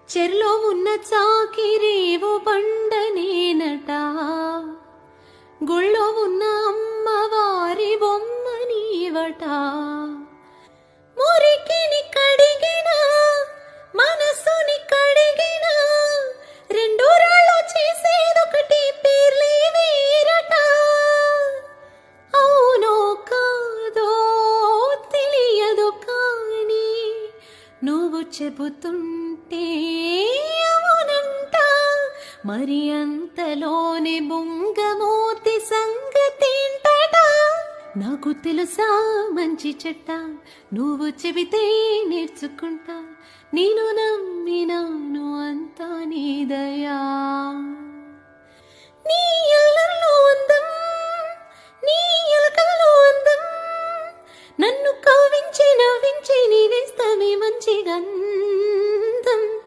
చెర్లో ఉన్న చాకిరేవో బండనేనట, గుళ్ళో ఉన్న అమ్మవారి బొమ్మ నీవట. మురికిని కడిగిన మనసుని కడిగిన రెండు రాళ్ళు చేసేదొకటి పేర్లే వేరట. అవునో కాదో తెలియదు కానీ నువ్వు చెబుతుంటే అవునంట. మరి అంతలోనే బొంగమూతి సంగతేంటట. నాకు తెలుసా మంచి చెడ్డ, నువ్వు చెబితే నేర్చుకుంటా. నేను నమ్మిన